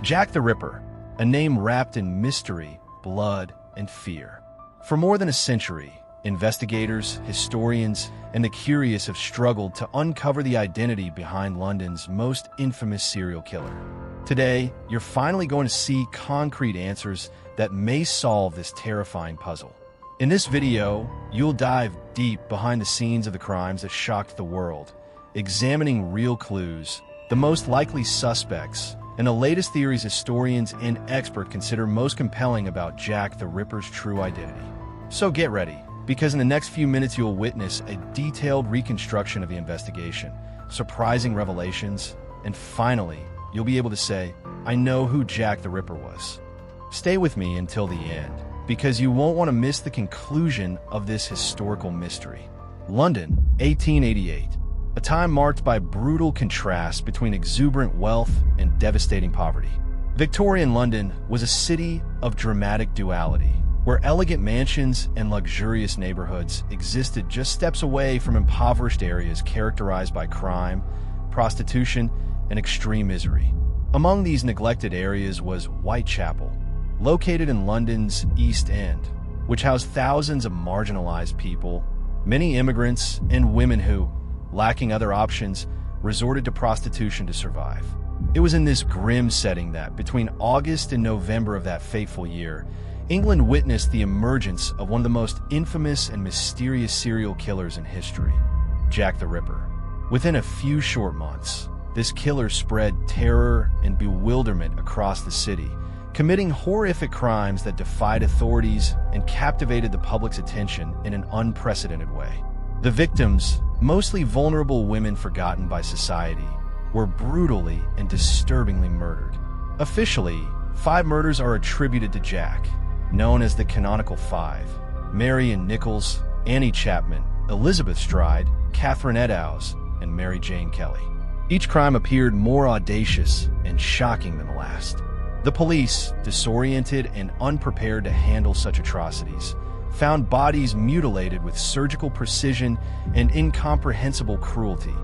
Jack the Ripper, a name wrapped in mystery, blood, and fear. For more than a century, investigators, historians, and the curious have struggled to uncover the identity behind London's most infamous serial killer. Today, you're finally going to see concrete answers that may solve this terrifying puzzle. In this video, you'll dive deep behind the scenes of the crimes that shocked the world, examining real clues, the most likely suspects, and the latest theories historians and experts consider most compelling about Jack the Ripper's true identity. So get ready, because in the next few minutes you'll witness a detailed reconstruction of the investigation, surprising revelations, and finally, you'll be able to say, I know who Jack the Ripper was. Stay with me until the end, because you won't want to miss the conclusion of this historical mystery. London, 1888. A time marked by brutal contrast between exuberant wealth and devastating poverty. Victorian London was a city of dramatic duality, where elegant mansions and luxurious neighborhoods existed just steps away from impoverished areas characterized by crime, prostitution, and extreme misery. Among these neglected areas was Whitechapel, located in London's East End, which housed thousands of marginalized people, many immigrants, and women who, lacking other options, resorted to prostitution to survive. It was in this grim setting that, between August and November of that fateful year, England witnessed the emergence of one of the most infamous and mysterious serial killers in history, Jack the Ripper. Within a few short months, this killer spread terror and bewilderment across the city, committing horrific crimes that defied authorities and captivated the public's attention in an unprecedented way. The victims, mostly vulnerable women forgotten by society, were brutally and disturbingly murdered. Officially, 5 murders are attributed to Jack, known as the Canonical Five: Mary Ann Nichols, Annie Chapman, Elizabeth Stride, Catherine Eddowes, and Mary Jane Kelly. Each crime appeared more audacious and shocking than the last. The police, disoriented and unprepared to handle such atrocities, found bodies mutilated with surgical precision and incomprehensible cruelty,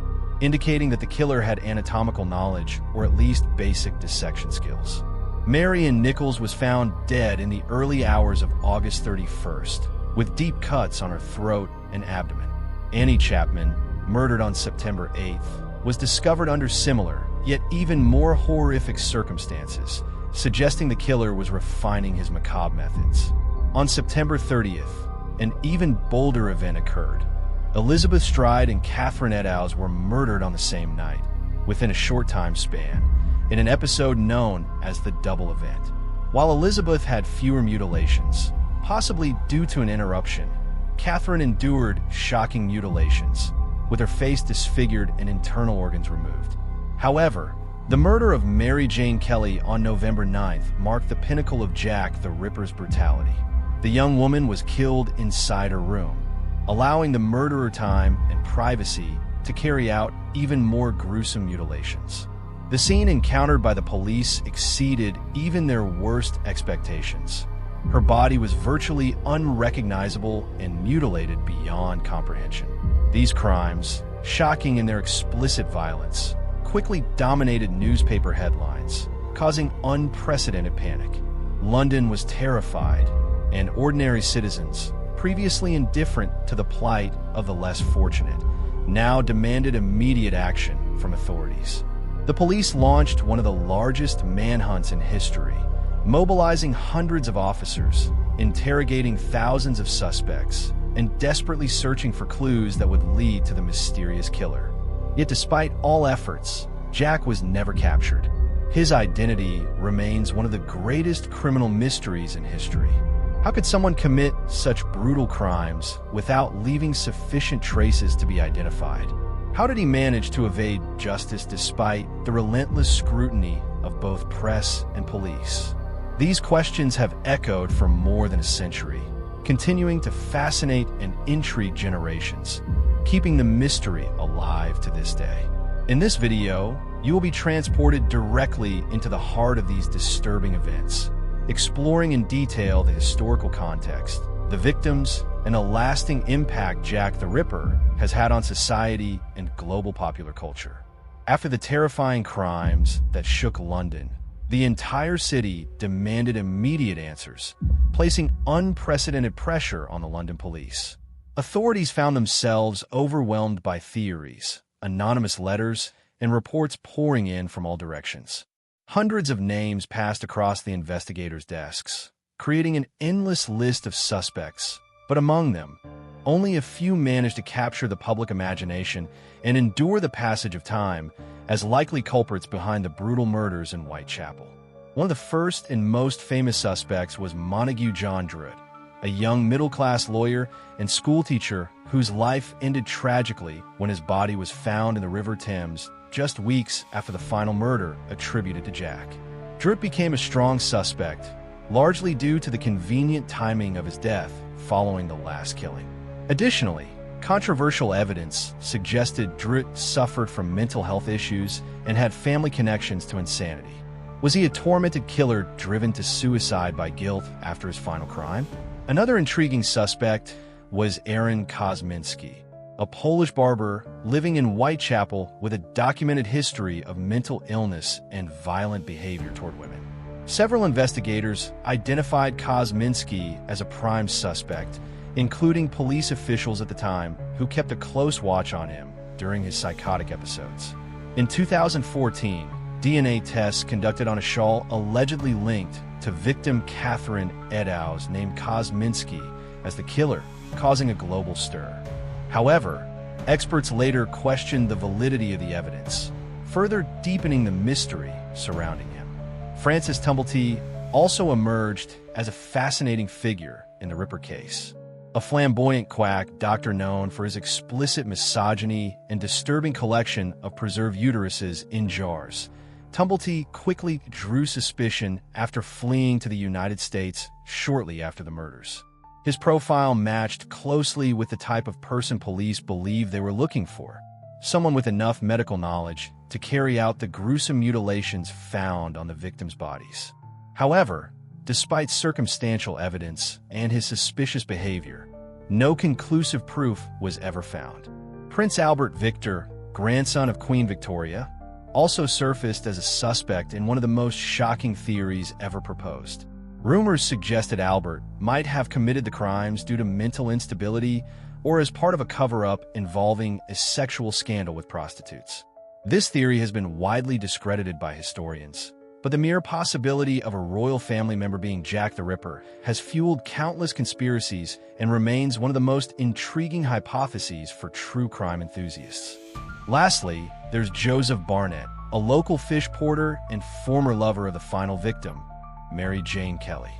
indicating that the killer had anatomical knowledge or at least basic dissection skills. Mary Ann Nichols was found dead in the early hours of August 31st, with deep cuts on her throat and abdomen. Annie Chapman, murdered on September 8th, was discovered under similar, yet even more horrific circumstances, suggesting the killer was refining his macabre methods. On September 30th, an even bolder event occurred. Elizabeth Stride and Catherine Eddowes were murdered on the same night, within a short time span, in an episode known as the Double Event. While Elizabeth had fewer mutilations, possibly due to an interruption, Catherine endured shocking mutilations, with her face disfigured and internal organs removed. However, the murder of Mary Jane Kelly on November 9th marked the pinnacle of Jack the Ripper's brutality. The young woman was killed inside her room, allowing the murderer time and privacy to carry out even more gruesome mutilations. The scene encountered by the police exceeded even their worst expectations. Her body was virtually unrecognizable and mutilated beyond comprehension. These crimes, shocking in their explicit violence, quickly dominated newspaper headlines, causing unprecedented panic. London was terrified, and ordinary citizens, previously indifferent to the plight of the less fortunate, now demanded immediate action from authorities. The police launched one of the largest manhunts in history, mobilizing hundreds of officers, interrogating thousands of suspects, and desperately searching for clues that would lead to the mysterious killer. Yet despite all efforts, Jack was never captured. His identity remains one of the greatest criminal mysteries in history. How could someone commit such brutal crimes without leaving sufficient traces to be identified? How did he manage to evade justice despite the relentless scrutiny of both press and police? These questions have echoed for more than a century, continuing to fascinate and intrigue generations, keeping the mystery alive to this day. In this video, you will be transported directly into the heart of these disturbing events, exploring in detail the historical context, the victims, and the lasting impact Jack the Ripper has had on society and global popular culture. After the terrifying crimes that shook London, The entire city demanded immediate answers, placing unprecedented pressure on the London police. Authorities found themselves overwhelmed by theories, anonymous letters, and reports pouring in from all directions. Hundreds of names passed across the investigators' desks, creating an endless list of suspects, but among them, only a few managed to capture the public imagination and endure the passage of time as likely culprits behind the brutal murders in Whitechapel. One of the first and most famous suspects was Montague John Druitt, a young middle-class lawyer and schoolteacher whose life ended tragically when his body was found in the River Thames just weeks after the final murder attributed to Jack. Druitt became a strong suspect, largely due to the convenient timing of his death following the last killing. Additionally, controversial evidence suggested Druitt suffered from mental health issues and had family connections to insanity. Was he a tormented killer driven to suicide by guilt after his final crime? Another intriguing suspect was Aaron Kosminski, a Polish barber living in Whitechapel with a documented history of mental illness and violent behavior toward women. Several investigators identified Kosminski as a prime suspect, including police officials at the time who kept a close watch on him during his psychotic episodes. In 2014, DNA tests conducted on a shawl allegedly linked to victim Catherine Eddowes named Kosminski as the killer, causing a global stir. However, experts later questioned the validity of the evidence, further deepening the mystery surrounding him. Francis Tumblety also emerged as a fascinating figure in the Ripper case. A flamboyant quack doctor known for his explicit misogyny and disturbing collection of preserved uteruses in jars, Tumblety quickly drew suspicion after fleeing to the United States shortly after the murders. His profile matched closely with the type of person police believed they were looking for, someone with enough medical knowledge to carry out the gruesome mutilations found on the victims' bodies. However, despite circumstantial evidence and his suspicious behavior, no conclusive proof was ever found. Prince Albert Victor, grandson of Queen Victoria, also surfaced as a suspect in one of the most shocking theories ever proposed. Rumors suggested Albert might have committed the crimes due to mental instability or as part of a cover-up involving a sexual scandal with prostitutes. This theory has been widely discredited by historians, but the mere possibility of a royal family member being Jack the Ripper has fueled countless conspiracies and remains one of the most intriguing hypotheses for true crime enthusiasts. Lastly, there's Joseph Barnett, a local fish porter and former lover of the final victim, Mary Jane Kelly.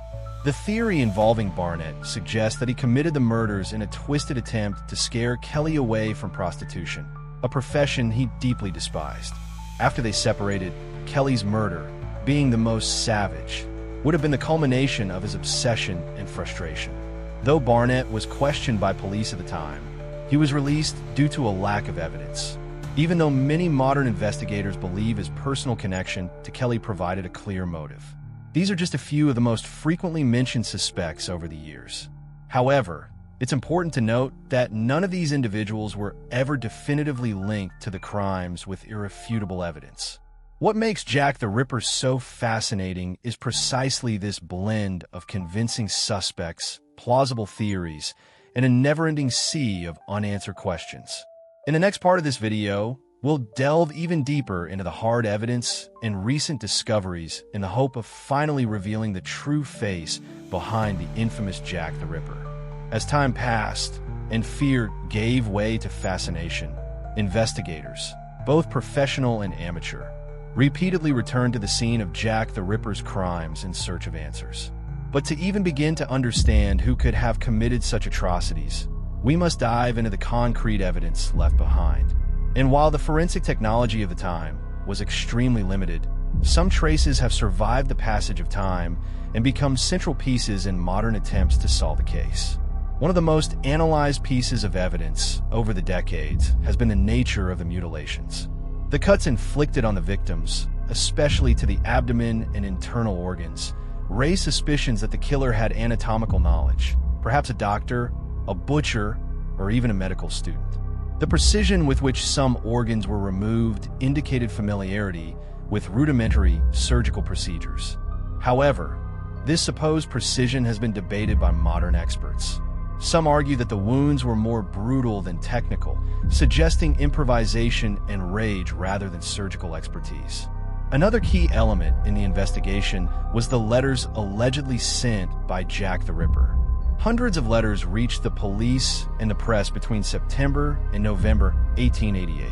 The theory involving Barnett suggests that he committed the murders in a twisted attempt to scare Kelly away from prostitution, a profession he deeply despised. After they separated, Kelly's murder, being the most savage, would have been the culmination of his obsession and frustration. Though Barnett was questioned by police at the time, he was released due to a lack of evidence, even though many modern investigators believe his personal connection to Kelly provided a clear motive. These are just a few of the most frequently mentioned suspects over the years. However, it's important to note that none of these individuals were ever definitively linked to the crimes with irrefutable evidence. What makes Jack the Ripper so fascinating is precisely this blend of convincing suspects, plausible theories, and a never-ending sea of unanswered questions. In the next part of this video, we'll delve even deeper into the hard evidence and recent discoveries in the hope of finally revealing the true face behind the infamous Jack the Ripper. As time passed and fear gave way to fascination, investigators, both professional and amateur, repeatedly returned to the scene of Jack the Ripper's crimes in search of answers. But to even begin to understand who could have committed such atrocities, we must dive into the concrete evidence left behind. And while the forensic technology of the time was extremely limited, some traces have survived the passage of time and become central pieces in modern attempts to solve the case. One of the most analyzed pieces of evidence over the decades has been the nature of the mutilations. The cuts inflicted on the victims, especially to the abdomen and internal organs, raise suspicions that the killer had anatomical knowledge, perhaps a doctor, a butcher, or even a medical student. The precision with which some organs were removed indicated familiarity with rudimentary surgical procedures. However, this supposed precision has been debated by modern experts. Some argue that the wounds were more brutal than technical, suggesting improvisation and rage rather than surgical expertise. Another key element in the investigation was the letters allegedly sent by Jack the Ripper. Hundreds of letters reached the police and the press between September and November 1888.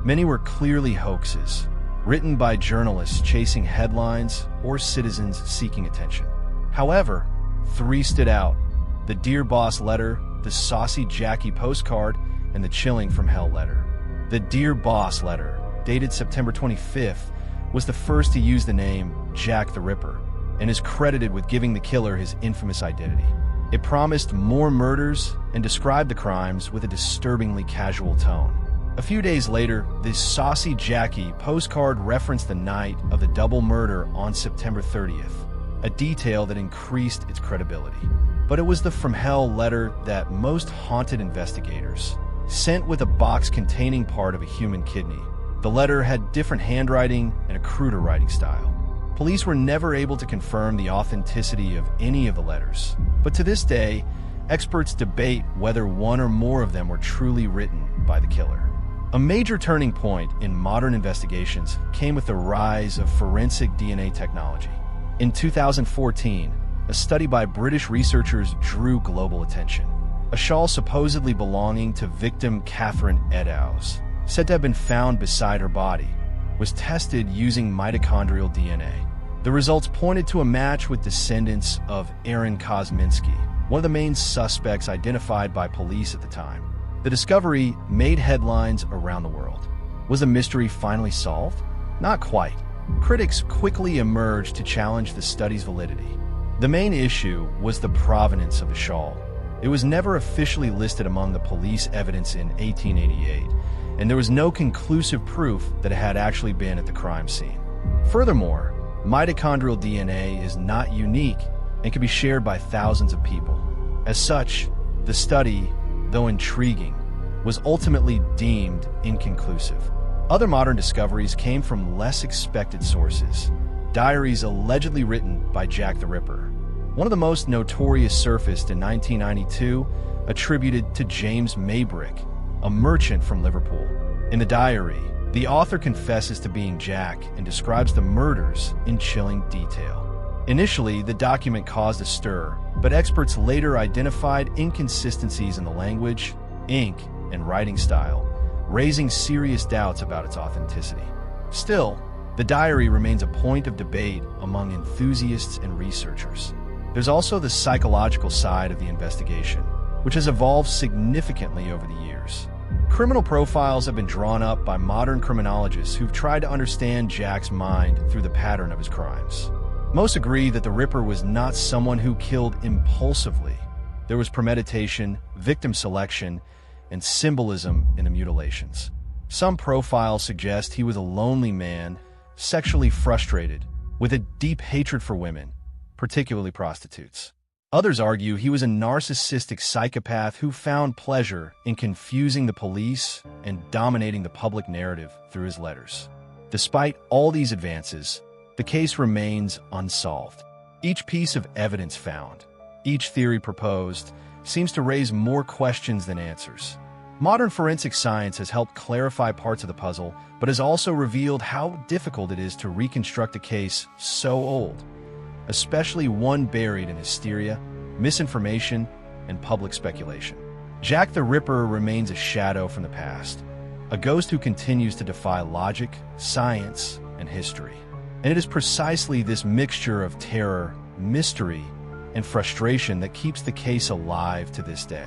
Many were clearly hoaxes, written by journalists chasing headlines or citizens seeking attention. However, 3 stood out: the Dear Boss letter, the Saucy Jackie postcard, and the Chilling from Hell letter. The Dear Boss letter, dated September 25th, was the first to use the name Jack the Ripper and is credited with giving the killer his infamous identity. It promised more murders and described the crimes with a disturbingly casual tone. A few days later, the Saucy Jackie postcard referenced the night of the double murder on September 30th, a detail that increased its credibility. But it was the From Hell letter that most haunted investigators, sent with a box containing part of a human kidney. The letter had different handwriting and a cruder writing style. Police were never able to confirm the authenticity of any of the letters, but to this day, experts debate whether one or more of them were truly written by the killer. A major turning point in modern investigations came with the rise of forensic DNA technology. In 2014, a study by British researchers drew global attention. A shawl supposedly belonging to victim Catherine Eddowes, said to have been found beside her body, was tested using mitochondrial DNA. The results pointed to a match with descendants of Aaron Kosminski, one of the main suspects identified by police at the time. The discovery made headlines around the world. Was the mystery finally solved? Not quite. Critics quickly emerged to challenge the study's validity. The main issue was the provenance of the shawl. It was never officially listed among the police evidence in 1888, and there was no conclusive proof that it had actually been at the crime scene. Furthermore, mitochondrial DNA is not unique and can be shared by thousands of people. As such, the study, though intriguing, was ultimately deemed inconclusive. Other modern discoveries came from less expected sources. Diaries allegedly written by Jack the Ripper. One of the most notorious surfaced in 1992, attributed to James Maybrick, a merchant from Liverpool. In the diary, the author confesses to being Jack and describes the murders in chilling detail. Initially, the document caused a stir, but experts later identified inconsistencies in the language, ink, and writing style, raising serious doubts about its authenticity. Still, the diary remains a point of debate among enthusiasts and researchers. There's also the psychological side of the investigation, which has evolved significantly over the years. Criminal profiles have been drawn up by modern criminologists who've tried to understand Jack's mind through the pattern of his crimes. Most agree that the Ripper was not someone who killed impulsively. There was premeditation, victim selection, and symbolism in the mutilations. Some profiles suggest he was a lonely man, sexually frustrated, with a deep hatred for women, particularly prostitutes. Others argue he was a narcissistic psychopath who found pleasure in confusing the police and dominating the public narrative through his letters. Despite all these advances, the case remains unsolved. Each piece of evidence found, each theory proposed, seems to raise more questions than answers. Modern forensic science has helped clarify parts of the puzzle, but has also revealed how difficult it is to reconstruct a case so old, especially one buried in hysteria, misinformation, and public speculation. Jack the Ripper remains a shadow from the past, a ghost who continues to defy logic, science, and history. And it is precisely this mixture of terror, mystery, and frustration that keeps the case alive to this day.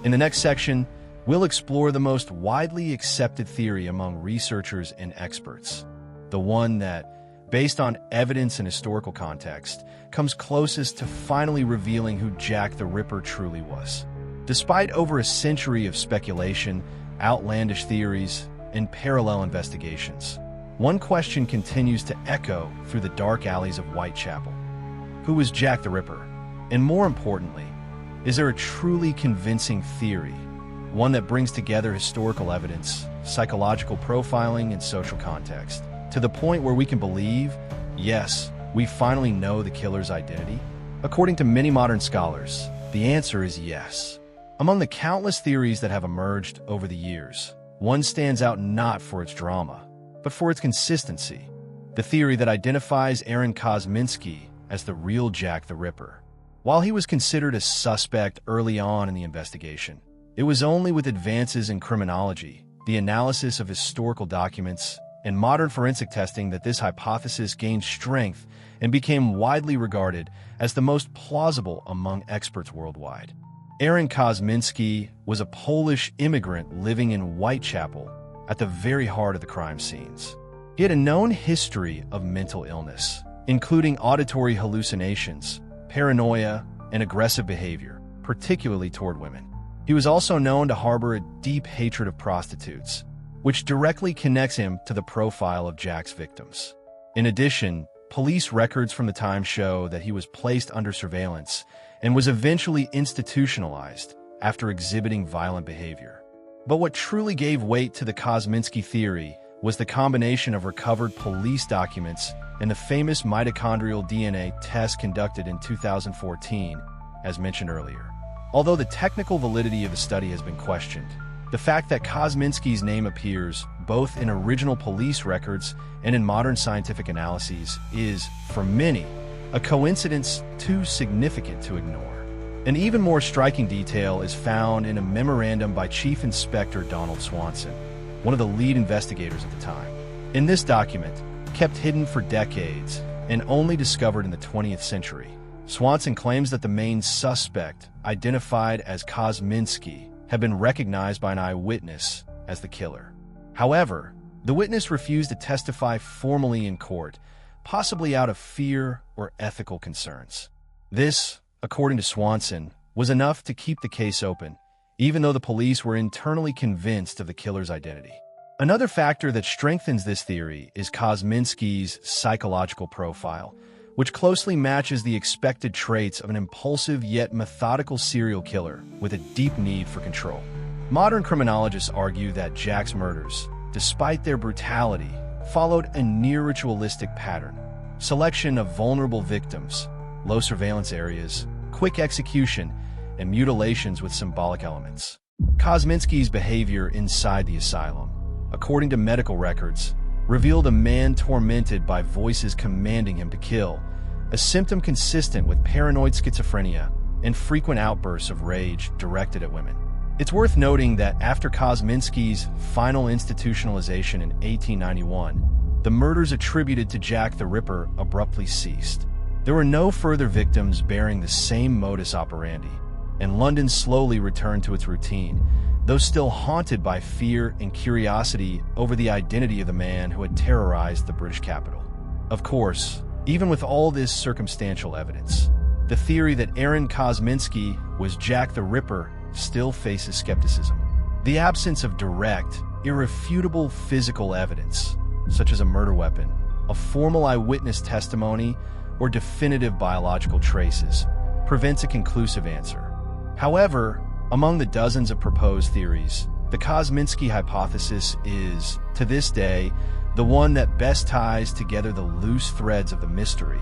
In the next section, we'll explore the most widely accepted theory among researchers and experts, the one that, based on evidence and historical context, comes closest to finally revealing who Jack the Ripper truly was. Despite over a century of speculation, outlandish theories, and parallel investigations, one question continues to echo through the dark alleys of Whitechapel. Who was Jack the Ripper? And more importantly, is there a truly convincing theory, one that brings together historical evidence, psychological profiling, and social context, to the point where we can believe, yes, we finally know the killer's identity? According to many modern scholars, the answer is yes. Among the countless theories that have emerged over the years, one stands out not for its drama, but for its consistency. The theory that identifies Aaron Kosminski as the real Jack the Ripper. While he was considered a suspect early on in the investigation, it was only with advances in criminology, the analysis of historical documents, and modern forensic testing that this hypothesis gained strength and became widely regarded as the most plausible among experts worldwide. Aaron Kosminski was a Polish immigrant living in Whitechapel at the very heart of the crime scenes. He had a known history of mental illness, including auditory hallucinations, paranoia, and aggressive behavior, particularly toward women. He was also known to harbor a deep hatred of prostitutes, which directly connects him to the profile of Jack's victims. In addition, police records from the time show that he was placed under surveillance and was eventually institutionalized after exhibiting violent behavior. But what truly gave weight to the Kosminski theory was the combination of recovered police documents and the famous mitochondrial DNA test conducted in 2014, as mentioned earlier. Although the technical validity of the study has been questioned, the fact that Kosminski's name appears both in original police records and in modern scientific analyses is, for many, a coincidence too significant to ignore. An even more striking detail is found in a memorandum by Chief Inspector Donald Swanson, one of the lead investigators at the time. In this document, kept hidden for decades and only discovered in the 20th century, Swanson claims that the main suspect, identified as Kosminski, had been recognized by an eyewitness as the killer. However, the witness refused to testify formally in court, possibly out of fear or ethical concerns. This, according to Swanson, was enough to keep the case open, even though the police were internally convinced of the killer's identity. Another factor that strengthens this theory is Kosminski's psychological profile, which closely matches the expected traits of an impulsive yet methodical serial killer with a deep need for control. Modern criminologists argue that Jack's murders, despite their brutality, followed a near-ritualistic pattern: selection of vulnerable victims, low surveillance areas, quick execution, and mutilations with symbolic elements. Kosminski's behavior inside the asylum, according to medical records, revealed a man tormented by voices commanding him to kill, a symptom consistent with paranoid schizophrenia and frequent outbursts of rage directed at women. It's worth noting that after Kosminski's final institutionalization in 1891, the murders attributed to Jack the Ripper abruptly ceased. There were no further victims bearing the same modus operandi, and London slowly returned to its routine, though still haunted by fear and curiosity over the identity of the man who had terrorized the British capital. Of course, even with all this circumstantial evidence, the theory that Aaron Kosminski was Jack the Ripper still faces skepticism. The absence of direct, irrefutable physical evidence, such as a murder weapon, a formal eyewitness testimony, or definitive biological traces, prevents a conclusive answer. However, among the dozens of proposed theories, the Kosminski hypothesis is, to this day, the one that best ties together the loose threads of the mystery,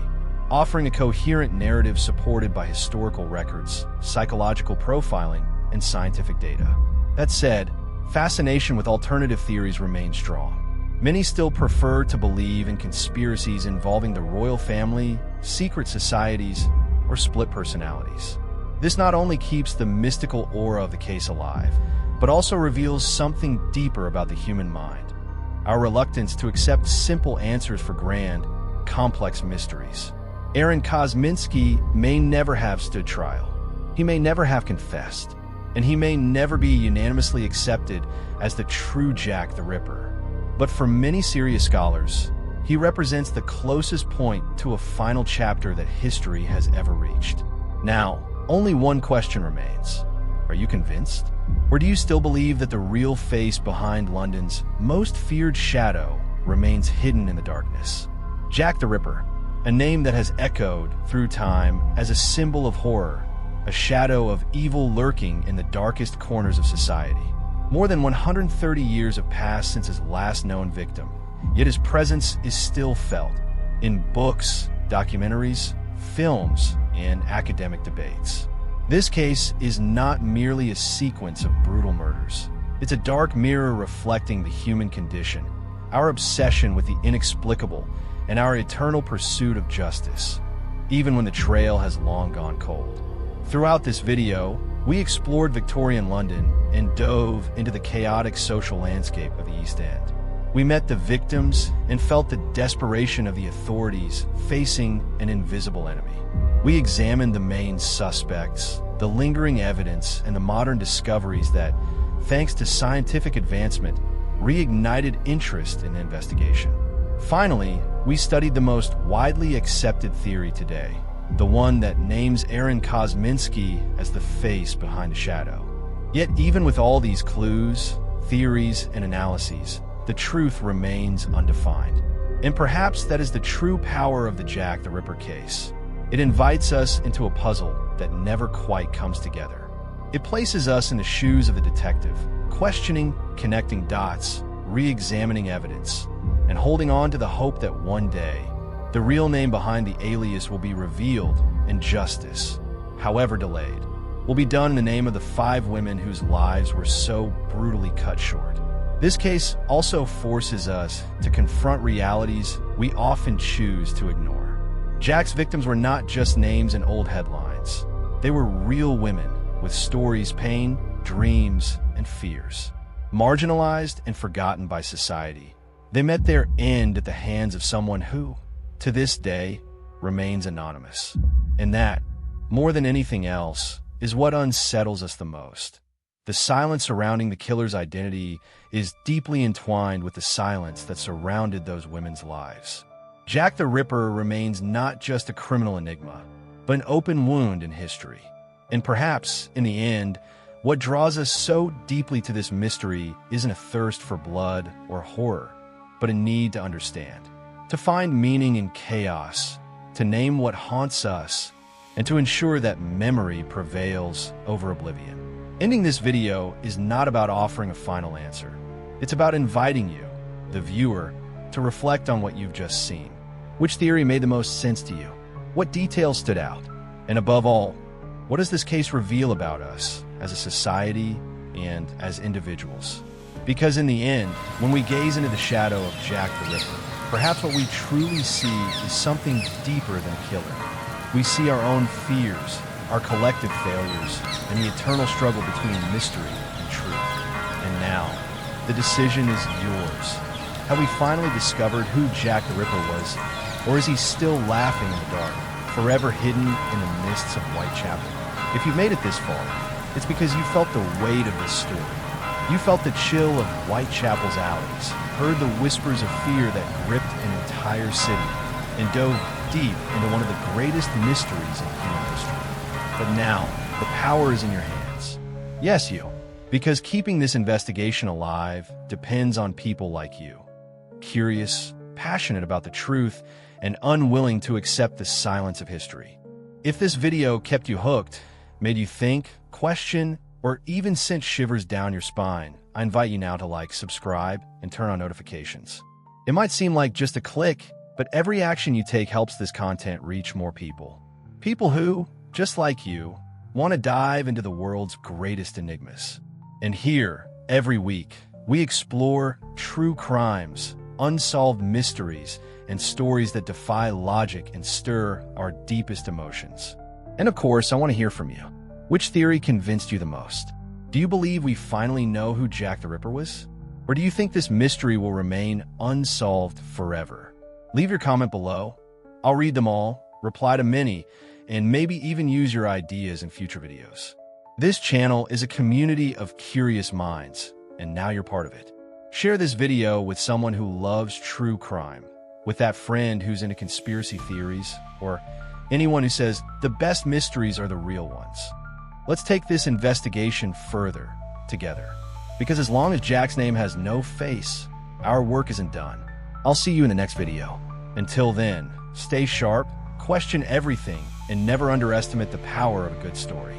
offering a coherent narrative supported by historical records, psychological profiling, and scientific data. That said, fascination with alternative theories remains strong. Many still prefer to believe in conspiracies involving the royal family, secret societies, or split personalities. This not only keeps the mystical aura of the case alive, but also reveals something deeper about the human mind: our reluctance to accept simple answers for grand, complex mysteries. Aaron Kosminski may never have stood trial. He may never have confessed, and he may never be unanimously accepted as the true Jack the Ripper. But for many serious scholars, he represents the closest point to a final chapter that history has ever reached. Now, only one question remains. Are you convinced? Or do you still believe that the real face behind London's most feared shadow remains hidden in the darkness? Jack the Ripper, a name that has echoed through time as a symbol of horror, a shadow of evil lurking in the darkest corners of society. More than 130 years have passed since his last known victim, yet his presence is still felt in books, documentaries, films, and academic debates. This case is not merely a sequence of brutal murders. It's a dark mirror reflecting the human condition, our obsession with the inexplicable, and our eternal pursuit of justice, even when the trail has long gone cold. Throughout this video, we explored Victorian London and dove into the chaotic social landscape of the East End. We met the victims and felt the desperation of the authorities facing an invisible enemy. We examined the main suspects, the lingering evidence, and the modern discoveries that, thanks to scientific advancement, reignited interest in the investigation. Finally, we studied the most widely accepted theory today, the one that names Aaron Kosminski as the face behind the shadow. Yet even with all these clues, theories, and analyses, the truth remains undefined. And perhaps that is the true power of the Jack the Ripper case. It invites us into a puzzle that never quite comes together. It places us in the shoes of the detective, questioning, connecting dots, re-examining evidence, and holding on to the hope that one day, the real name behind the alias will be revealed and justice, however delayed, will be done in the name of the 5 women whose lives were so brutally cut short. This case also forces us to confront realities we often choose to ignore. Jack's victims were not just names in old headlines. They were real women with stories, pain, dreams, and fears. Marginalized and forgotten by society, they met their end at the hands of someone who, to this day, remains anonymous. And that, more than anything else, is what unsettles us the most. The silence surrounding the killer's identity is deeply entwined with the silence that surrounded those women's lives. Jack the Ripper remains not just a criminal enigma, but an open wound in history. And perhaps, in the end, what draws us so deeply to this mystery isn't a thirst for blood or horror, but a need to understand, to find meaning in chaos, to name what haunts us, and to ensure that memory prevails over oblivion. Ending this video is not about offering a final answer. It's about inviting you, the viewer, to reflect on what you've just seen. Which theory made the most sense to you? What details stood out? And above all, what does this case reveal about us as a society and as individuals? Because in the end, when we gaze into the shadow of Jack the Ripper, perhaps what we truly see is something deeper than a killer. We see our own fears, our collective failures, and the eternal struggle between mystery and truth. And now, the decision is yours. Have we finally discovered who Jack the Ripper was, or is he still laughing in the dark, forever hidden in the mists of Whitechapel? If you've made it this far, it's because you felt the weight of this story. You felt the chill of Whitechapel's alleys, heard the whispers of fear that gripped an entire city, and dove deep into one of the greatest mysteries in human history. But now, the power is in your hands. Yes, you. Because keeping this investigation alive depends on people like you. Curious, passionate about the truth, and unwilling to accept the silence of history. If this video kept you hooked, made you think, question, or even sent shivers down your spine, I invite you now to like, subscribe, and turn on notifications. It might seem like just a click, but every action you take helps this content reach more people. People who, just like you, want to dive into the world's greatest enigmas. And here, every week, we explore true crimes, unsolved mysteries, and stories that defy logic and stir our deepest emotions. And of course, I want to hear from you. Which theory convinced you the most? Do you believe we finally know who Jack the Ripper was? Or do you think this mystery will remain unsolved forever? Leave your comment below. I'll read them all, reply to many, and maybe even use your ideas in future videos. This channel is a community of curious minds, and now you're part of it. Share this video with someone who loves true crime, with that friend who's into conspiracy theories, or anyone who says the best mysteries are the real ones. Let's take this investigation further, together. Because as long as Jack's name has no face, our work isn't done. I'll see you in the next video. Until then, stay sharp, question everything, and never underestimate the power of a good story.